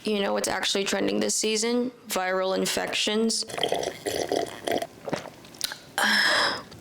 You know what's actually trending this season? Viral infections.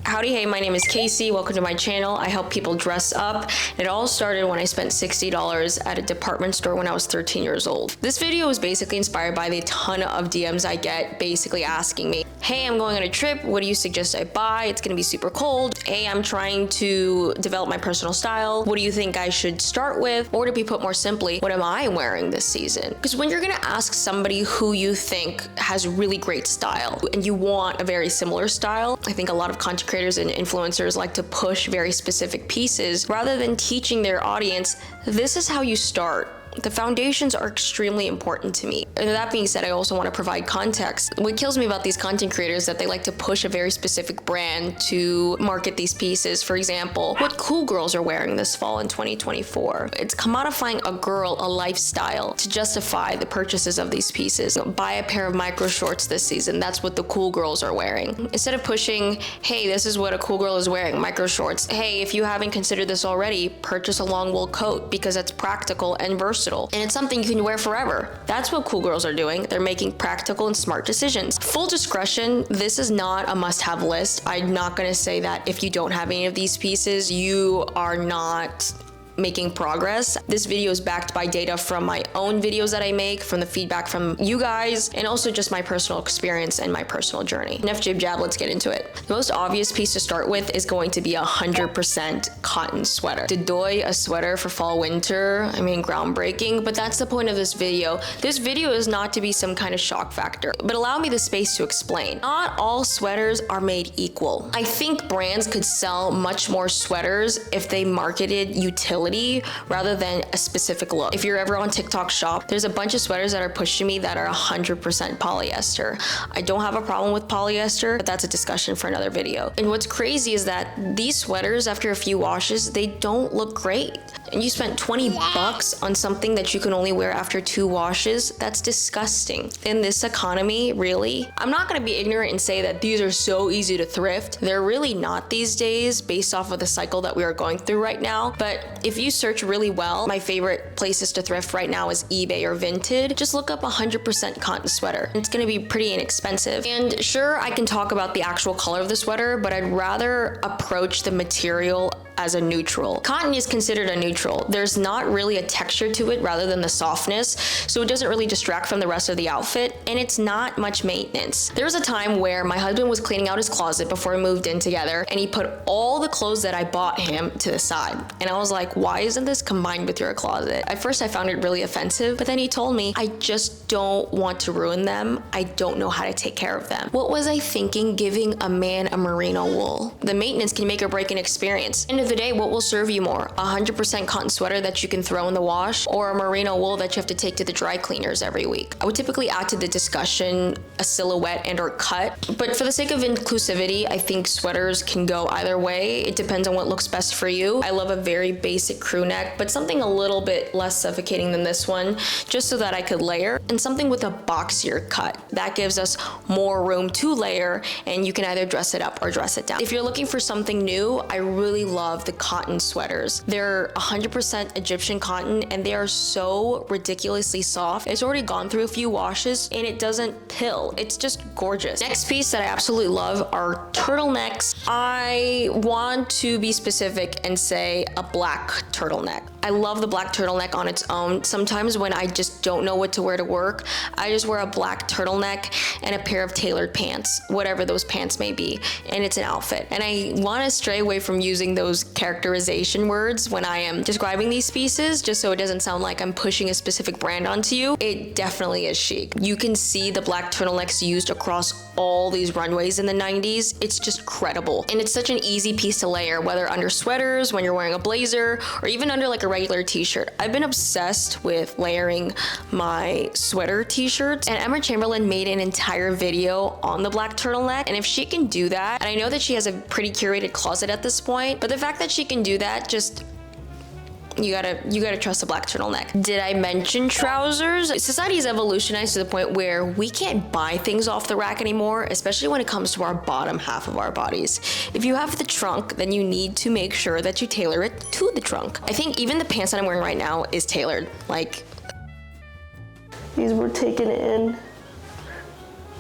Howdy, hey, my name is Casey. Welcome to my channel. I help people dress up. It all started when I spent $60 at a department store when I was 13 years old. This video is basically inspired by the ton of DMs I get basically asking me, hey, I'm going on a trip. What do you suggest I buy? It's gonna be super cold. Hey, I'm trying to develop my personal style. What do you think I should start with? Or to be put more simply, what am I wearing this season? Because when you're gonna ask somebody who you think has really great style and you want a very similar style, I think a lot of content creators and influencers like to push very specific pieces rather than teaching their audience, this is how you start. The foundations are extremely important to me. And that being said, I also want to provide context. What kills me about these content creators is that they like to push a very specific brand to market these pieces. For example, what cool girls are wearing this fall in 2024. It's commodifying a girl, a lifestyle, to justify the purchases of these pieces. Buy a pair of micro shorts this season. That's what the cool girls are wearing. Instead of pushing, hey, this is what a cool girl is wearing, micro shorts. Hey, if you haven't considered this already, purchase a long wool coat because it's practical and versatile. And it's something you can wear forever. That's what cool girls are doing. They're making practical and smart decisions. Full discretion, this is not a must-have list. I'm not gonna say that if you don't have any of these pieces, you are not making progress. This video is backed by data from my own videos that I make, from the feedback from you guys, and also just my personal experience and my personal journey. Enough jib jab, let's get into it. The most obvious piece to start with is going to be 100% cotton sweater. Dedoy a sweater for fall winter, I mean, groundbreaking, but that's the point of this video. This video is not to be some kind of shock factor, but allow me the space to explain. Not all sweaters are made equal. I think brands could sell much more sweaters if they marketed utility rather than a specific look. If you're ever on TikTok shop, there's a bunch of sweaters that are pushed to me that are 100% polyester. I don't have a problem with polyester, but that's a discussion for another video. And what's crazy is that these sweaters, after a few washes, they don't look great. And you spent 20 bucks on something that you can only wear after 2 washes? That's disgusting. In this economy, really? I'm not gonna be ignorant and say that these are so easy to thrift. They're really not these days based off of the cycle that we are going through right now. But if you search really well, my favorite places to thrift right now is eBay or Vinted. Just look up 100% cotton sweater. It's gonna be pretty inexpensive. And sure, I can talk about the actual color of the sweater, but I'd rather approach the material as a neutral. Cotton is considered a neutral. There's not really a texture to it rather than the softness, so it doesn't really distract from the rest of the outfit, and it's not much maintenance. There was a time where my husband was cleaning out his closet before we moved in together, and he put all the clothes that I bought him to the side. And I was like, why isn't this combined with your closet? At first I found it really offensive, but then he told me, I just don't want to ruin them. I don't know how to take care of them. What was I thinking giving a man a merino wool? The maintenance can make or break an experience. End of the day, what will serve you more? 100% cotton sweater that you can throw in the wash, or a merino wool that you have to take to the dry cleaners every week? I would typically add to the discussion a silhouette and or cut, but for the sake of inclusivity, I think sweaters can go either way. It depends on what looks best for you. I love a very basic crew neck, but something a little bit less suffocating than this one, just so that I could layer, and something with a boxier cut. That gives us more room to layer, and you can either dress it up or dress it down. If you're looking for something new, I really love the cotton sweaters. They're 100% Egyptian cotton, and they are so ridiculously soft. It's already gone through a few washes, and it doesn't pill. It's just gorgeous. Next piece that I absolutely love are turtlenecks. I want to be specific and say a black turtleneck. I love the black turtleneck on its own. Sometimes when I just don't know what to wear to work, I just wear a black turtleneck and a pair of tailored pants, whatever those pants may be, and it's an outfit. And I want to stray away from using those characterization words when I am describing these pieces, just so it doesn't sound like I'm pushing a specific brand onto you. It definitely is chic. You can see the black turtlenecks used across all these runways in the 90s. It's just credible. And it's such an easy piece to layer, whether under sweaters, when you're wearing a blazer, or even under like a regular t-shirt. I've been obsessed with layering my sweater t-shirts, and Emma Chamberlain made an entire video on the black turtleneck, and if she can do that, and I know that she has a pretty curated closet at this point, but the fact that she can do that, just you gotta trust the black turtleneck. Did I mention trousers? Society has evolutionized to the point where we can't buy things off the rack anymore, especially when it comes to our bottom half of our bodies. If you have the trunk, then you need to make sure that you tailor it to the trunk. I think even the pants that I'm wearing right now is tailored. Like, These were taken in.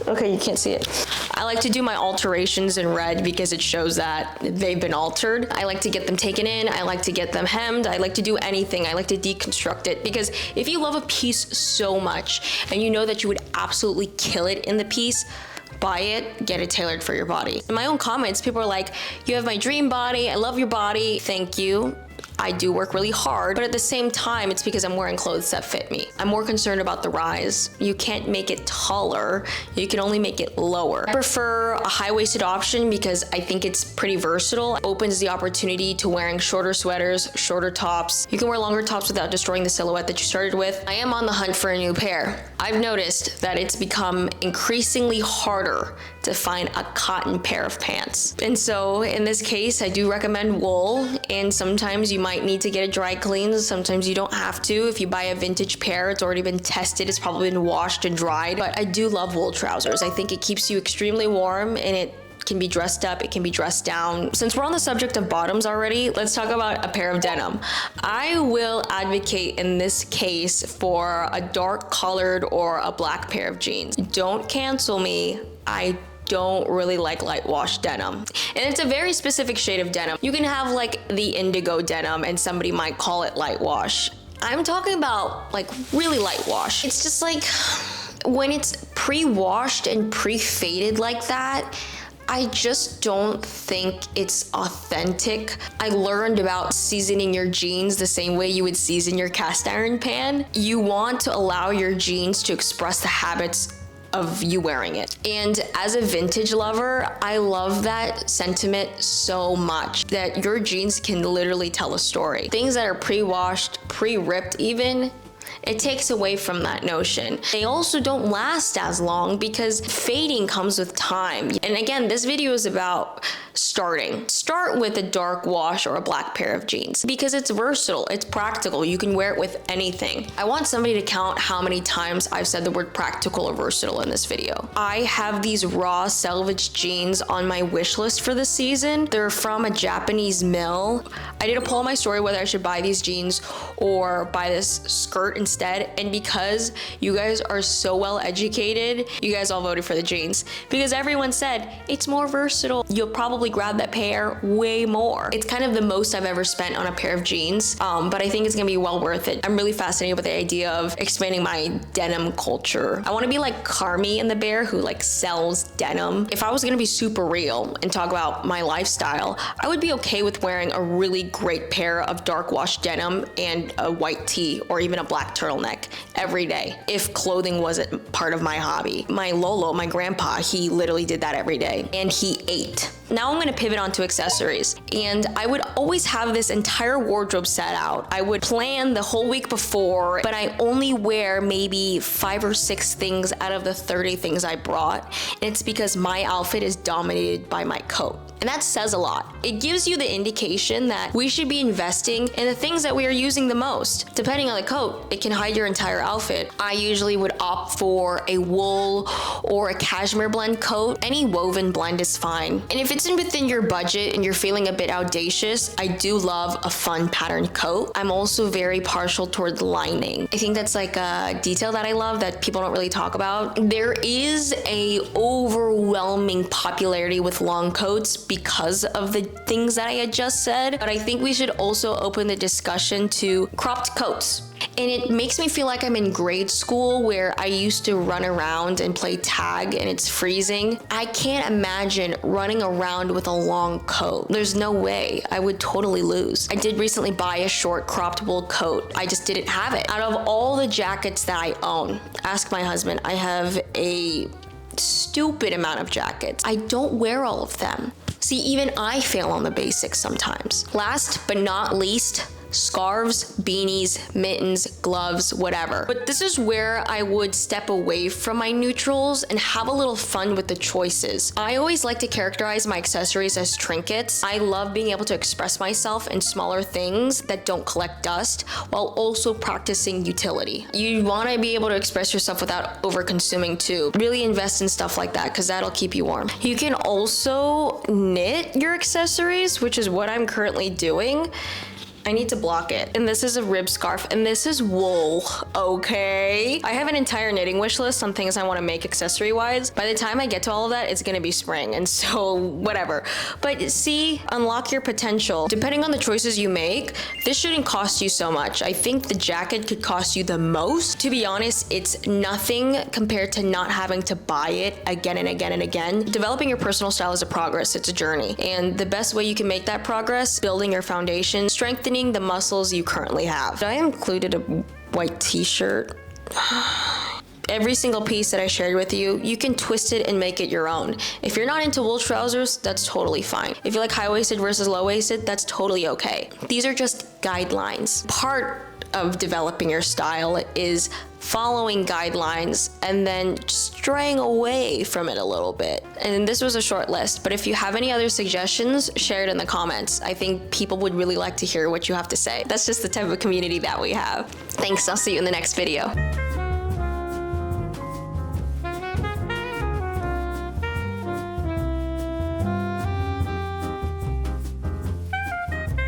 Okay, you can't see it. I like to do my alterations in red because it shows that they've been altered. I like to get them taken in. I like to get them hemmed. I like to do anything. I like to deconstruct it because if you love a piece so much and you know that you would absolutely kill it in the piece, buy it, get it tailored for your body. In my own comments, people are like, you have my dream body. I love your body. Thank you. I do work really hard, but at the same time, it's because I'm wearing clothes that fit me. I'm more concerned about the rise. You can't make it taller, you can only make it lower. I prefer a high-waisted option because I think it's pretty versatile. It opens the opportunity to wearing shorter sweaters, shorter tops. You can wear longer tops without destroying the silhouette that you started with. I am on the hunt for a new pair. I've noticed that it's become increasingly harder to find a cotton pair of pants. And so in this case, I do recommend wool, and sometimes you might need to get a dry clean. Sometimes you don't have to. If you buy a vintage pair, it's already been tested. It's probably been washed and dried. But I do love wool trousers. I think it keeps you extremely warm and it can be dressed up, it can be dressed down. Since we're on the subject of bottoms already, let's talk about a pair of denim. I will advocate in this case for a dark colored or a black pair of jeans. Don't cancel me. I don't really like light wash denim. And it's a very specific shade of denim. You can have like the indigo denim and somebody might call it light wash. I'm talking about like really light wash. It's just like when it's pre-washed and pre-faded like that, I just don't think it's authentic. I learned about seasoning your jeans the same way you would season your cast iron pan. You want to allow your jeans to express the habits of you wearing it. And as a vintage lover, I love that sentiment so much that your jeans can literally tell a story. Things that are pre-washed, pre-ripped even, it takes away from that notion. They also don't last as long because fading comes with time. And again, this video is about starting. Start with a dark wash or a black pair of jeans because it's versatile, it's practical, you can wear it with anything. I want somebody to count how many times I've said the word practical or versatile in this video. I have these raw selvage jeans on my wish list for this season. They're from a Japanese mill. I did a poll on my story whether I should buy these jeans or buy this skirt instead, and because you guys are so well educated, you guys all voted for the jeans because everyone said it's more versatile. You'll probably grab that pair way more. It's kind of the most I've ever spent on a pair of jeans, but I think it's gonna be well worth it. I'm really fascinated with the idea of expanding my denim culture. I want to be like Carmi in the Bear who like sells denim. If I was gonna be super real and talk about my lifestyle, I would be okay with wearing a really great pair of dark wash denim and a white tee or even a black turtleneck every day if clothing wasn't part of my hobby. My Lolo, my grandpa, he literally did that every day and he ate. Now I'm gonna pivot onto accessories, and I would always have this entire wardrobe set out. I would plan the whole week before, but I only wear maybe 5 or 6 things out of the 30 things I brought, and it's because my outfit is dominated by my coat. And that says a lot. It gives you the indication that we should be investing in the things that we are using the most. Depending on the coat, it can hide your entire outfit. I usually would opt for a wool or a cashmere blend coat. Any woven blend is fine. And if it's within your budget and you're feeling a bit audacious, I do love a fun patterned coat. I'm also very partial towards lining. I think that's like a detail that I love that people don't really talk about. There is a overwhelming popularity with long coats because of the things that I had just said, but I think we should also open the discussion to cropped coats. And it makes me feel like I'm in grade school where I used to run around and play tag and it's freezing. I can't imagine running around with a long coat. There's no way. I would totally lose. I did recently buy a short cropped wool coat. I just didn't have it. Out of all the jackets that I own, ask my husband, I have a stupid amount of jackets. I don't wear all of them. See, even I fail on the basics sometimes. Last but not least, scarves, beanies, mittens, gloves, whatever. But this is where I would step away from my neutrals and have a little fun with the choices. I always like to characterize my accessories as trinkets. I love being able to express myself in smaller things that don't collect dust while also practicing utility. You want to be able to express yourself without over consuming too. Really invest in stuff like that because that'll keep you warm. You can also knit your accessories, which is what I'm currently doing. I need to block it. And this is a rib scarf, and this is wool, okay? I have an entire knitting wish list on things I want to make accessory-wise. By the time I get to all of that, it's gonna be spring, and so whatever. But see, unlock your potential. Depending on the choices you make, this shouldn't cost you so much. I think the jacket could cost you the most. To be honest, it's nothing compared to not having to buy it again and again and again. Developing your personal style is a progress, it's a journey. And the best way you can make that progress, building your foundation, strengthening the muscles you currently have. I included a white t-shirt. Every single piece that I shared with you, you can twist it and make it your own. If you're not into wool trousers, that's totally fine. If you like high-waisted versus low-waisted, that's totally okay. These are just guidelines. Part of developing your style is following guidelines and then straying away from it a little bit. And this was a short list, but if you have any other suggestions, share it in the comments. I think people would really like to hear what you have to say. That's just the type of community that we have. Thanks, I'll see you in the next video.